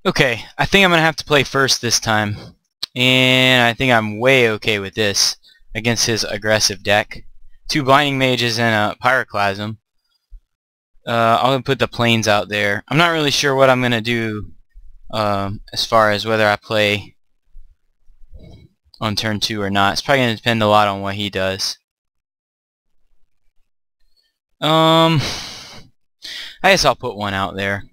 Okay, I think I'm going to have to play first this time. And I think I'm way okay with this against his aggressive deck. 2 Binding Mages and a Pyroclasm. I'll put the planes out there. I'm not really sure what I'm going to do as far as whether I play on turn 2 or not. It's probably going to depend a lot on what he does. I guess I'll put one out there.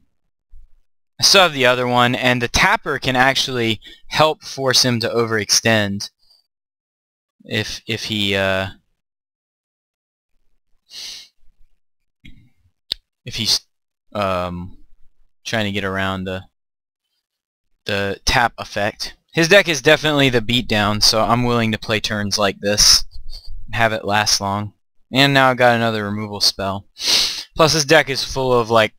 I still have the other one, and the tapper can actually help force him to overextend if he's trying to get around the tap effect. His deck is definitely the beatdown, so I'm willing to play turns like this and have it last long. And now I've got another removal spell. Plus this deck is full of like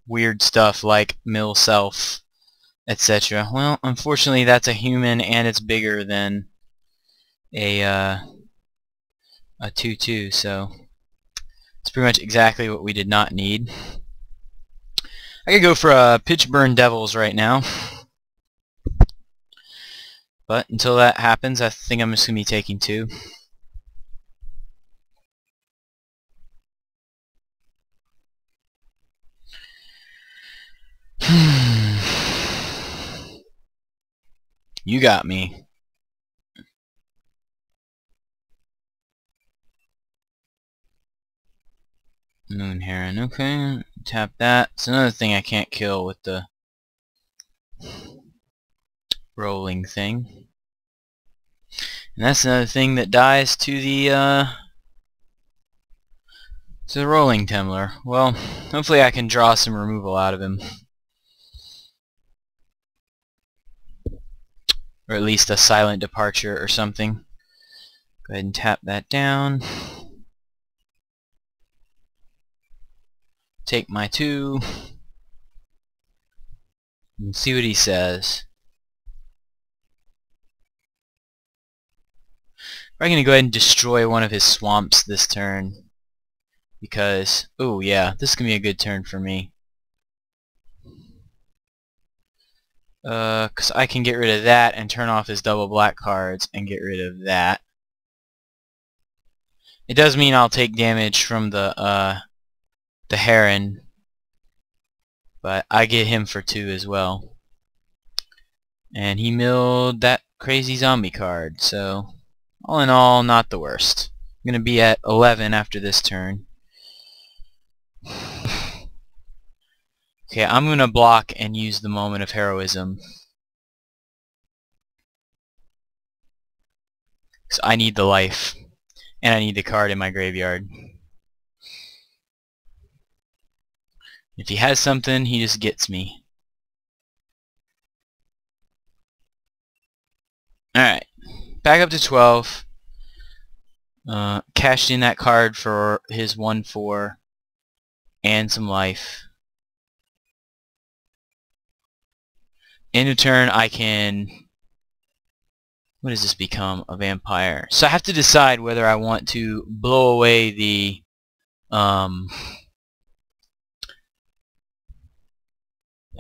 weird stuff like mill self, etc. Well, unfortunately that's a human and it's bigger than a 2/2, so it's pretty much exactly what we did not need. I could go for a Pitchburn Devils right now, but until that happens I think I'm just going to be taking 2. You got me. Moon Heron, okay. Tap that. It's another thing I can't kill with the rolling thing. And that's another thing that dies to the rolling Temler. Well, hopefully I can draw some removal out of him. Or at least a silent departure or something. Go ahead and tap that down. Take my 2. And see what he says. We're going to go ahead and destroy one of his swamps this turn. Because, oh yeah, this can be a good turn for me. Because I can get rid of that and turn off his double black cards and get rid of that. It does mean I'll take damage from the Heron, but I get him for 2 as well. And he milled that crazy zombie card, so all in all, not the worst. I'm going to be at 11 after this turn. Okay, I'm going to block and use the moment of heroism. Because I need the life. And I need the card in my graveyard. If he has something, he just gets me. Alright, back up to 12. Cashed in that card for his 1/4 and some life. End of turn, I can... What does this become? A vampire. So I have to decide whether I want to blow away the...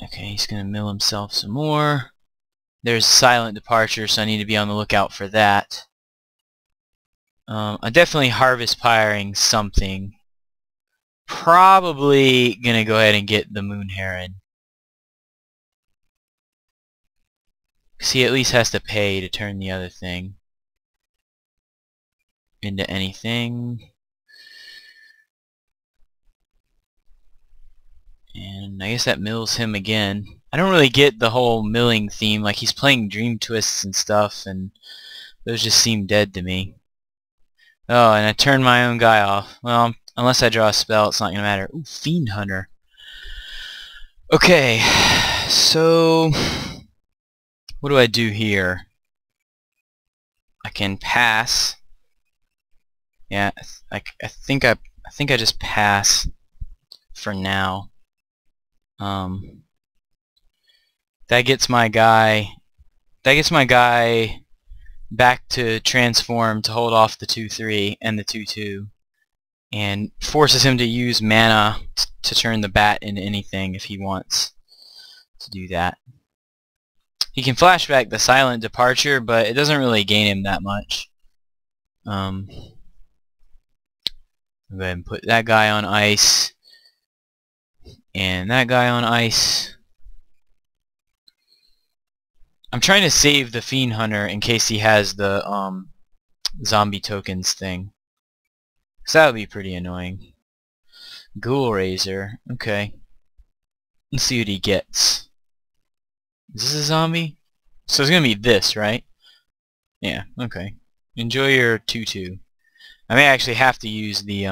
Okay, he's going to mill himself some more. There's silent departure, so I need to be on the lookout for that. I'm definitely harvest piring something. Probably going to go ahead and get the Moon Heron. Because he at least has to pay to turn the other thing into anything. And I guess that mills him again. I don't really get the whole milling theme. Like, he's playing Dream Twists and stuff, and those just seem dead to me. Oh, and I turned my own guy off. Well, unless I draw a spell, it's not going to matter. Ooh, Fiend Hunter. Okay, so... what do I do here? I can pass. Yeah, I think I just pass for now. That gets my guy back to transform to hold off the 2/3 and the 2/2, and forces him to use mana to turn the bat into anything if he wants to do that. He can flashback the silent departure, but it doesn't really gain him that much. I'll go ahead and put that guy on ice. And that guy on ice. I'm trying to save the Fiend Hunter in case he has the zombie tokens thing. So that would be pretty annoying. Ghoul Razor. Okay. Let's see what he gets. Is this a zombie? So it's gonna be this, right? Yeah, okay. Enjoy your 2/2. I may actually have to use the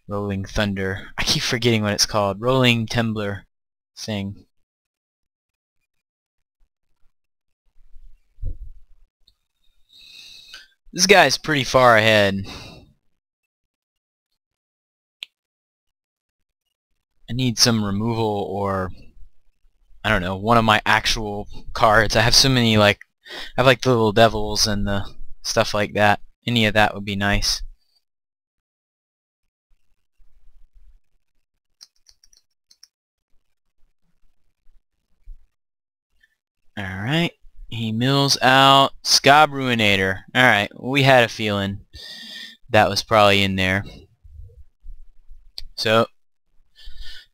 rolling thunder. I keep forgetting what it's called. Rolling Temblor thing. This guy's pretty far ahead. I need some removal, or I don't know, one of my actual cards. I have so many, like, I have like the little devils and the stuff like that. Any of that would be nice. Alright, he mills out Scob Ruinator. Alright, we had a feeling that was probably in there. So,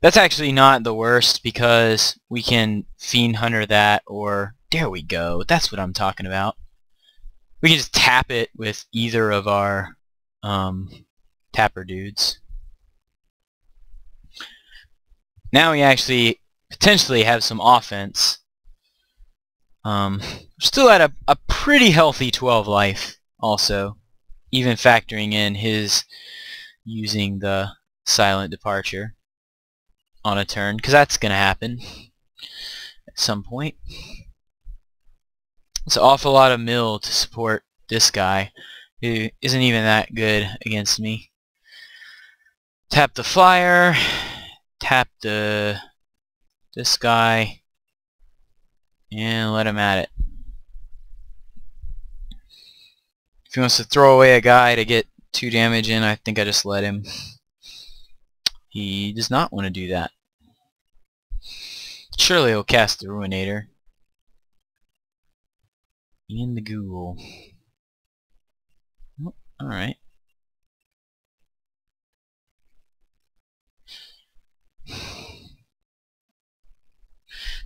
that's actually not the worst, because we can Fiend Hunter that, or there we go, that's what I'm talking about. We can just tap it with either of our tapper dudes. Now we actually potentially have some offense. Still at a pretty healthy 12 life also, even factoring in his using the silent departure on a turn, because that's going to happen at some point. It's an awful lot of mill to support this guy, who isn't even that good against me. Tap the flyer, tap this guy, and let him at it. If he wants to throw away a guy to get 2 damage in, I think I just let him. He does not want to do that. Surely he'll cast the Ruinator. And the Ghoul. Oh, alright.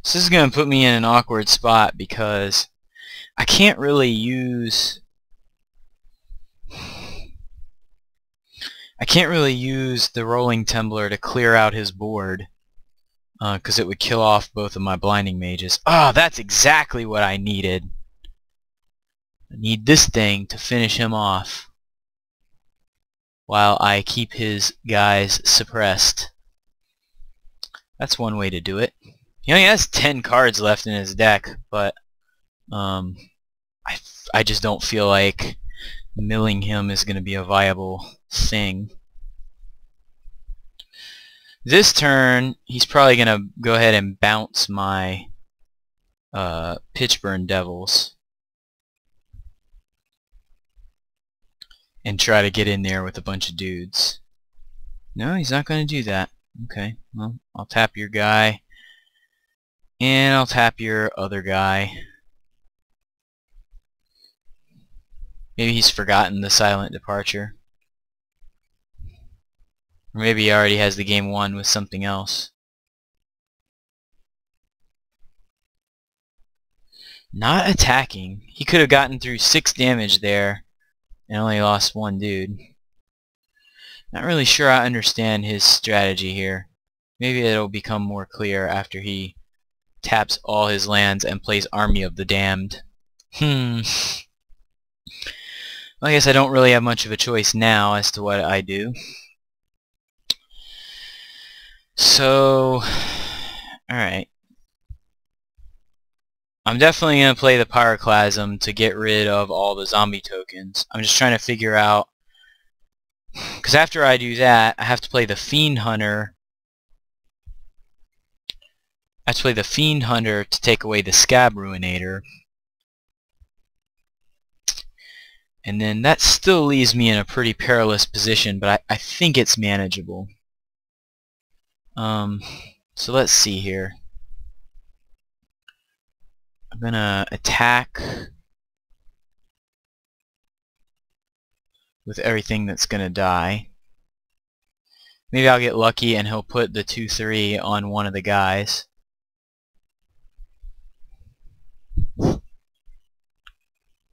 So this is going to put me in an awkward spot, because I can't really use the Rolling Temblor to clear out his board, because it would kill off both of my Blinding Mages. Ah, that's exactly what I needed. I need this thing to finish him off while I keep his guys suppressed. That's one way to do it. He only has 10 cards left in his deck, but I just don't feel like milling him is going to be a viable thing. This turn, he's probably going to go ahead and bounce my Pitchburn Devils and try to get in there with a bunch of dudes. No, he's not going to do that. Okay, well, I'll tap your guy, and I'll tap your other guy. Maybe he's forgotten the silent departure. Or maybe he already has the game won with something else. Not attacking. He could have gotten through 6 damage there and only lost 1 dude. Not really sure I understand his strategy here. Maybe it'll become more clear after he taps all his lands and plays Army of the Damned. Well, I guess I don't really have much of a choice now as to what I do. So, alright. I'm definitely going to play the Pyroclasm to get rid of all the zombie tokens. I'm just trying to figure out, because after I do that, I have to play the Fiend Hunter. I have to play the Fiend Hunter to take away the Scab Ruinator. And then that still leaves me in a pretty perilous position, but I think it's manageable. So let's see here. I'm gonna attack with everything that's gonna die. Maybe I'll get lucky and he'll put the 2-3 on one of the guys.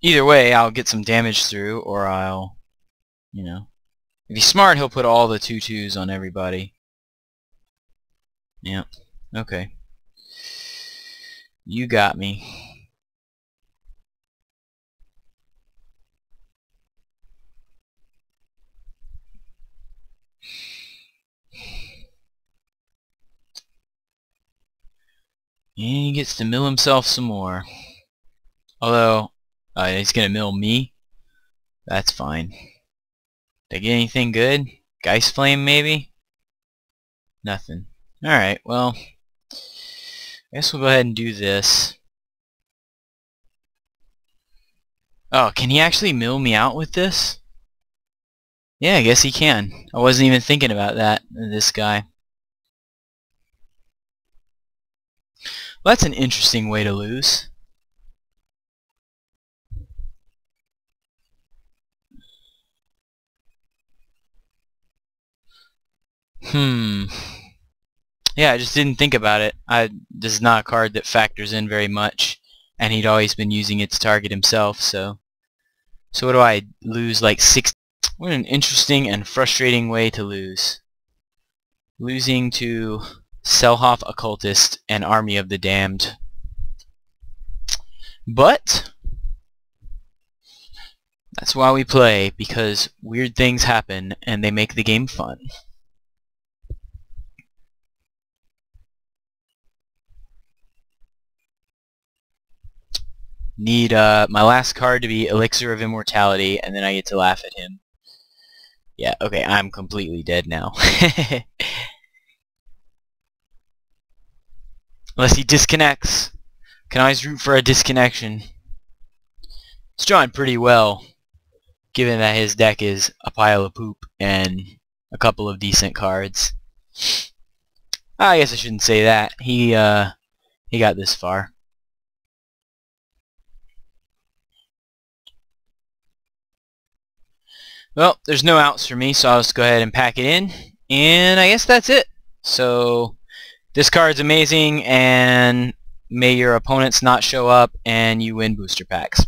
Either way, I'll get some damage through, or I'll, you know. If he's smart, he'll put all the 2-2s on everybody. Yep. Okay. You got me. And he gets to mill himself some more. Although, he's gonna mill me. That's fine. Did I get anything good? Geist Flame, maybe? Nothing. Alright, well, I guess we'll go ahead and do this. Oh, can he actually mill me out with this? Yeah, I guess he can. I wasn't even thinking about that, this guy. Well, that's an interesting way to lose. Yeah, I just didn't think about it. This is not a card that factors in very much, and he'd always been using it to target himself, so... So what do I lose, like 6? What an interesting and frustrating way to lose. Losing to Selhoff Occultist and Army of the Damned. But that's why we play, because weird things happen and they make the game fun. Need my last card to be Elixir of Immortality, and then I get to laugh at him. Yeah, okay, I'm completely dead now. Unless he disconnects. Can always root for a disconnection. It's drawing pretty well, given that his deck is a pile of poop and a couple of decent cards. I guess I shouldn't say that. He got this far. Well, there's no outs for me, so I'll just go ahead and pack it in. And I guess that's it. So, this card's amazing, and may your opponents not show up, and you win booster packs.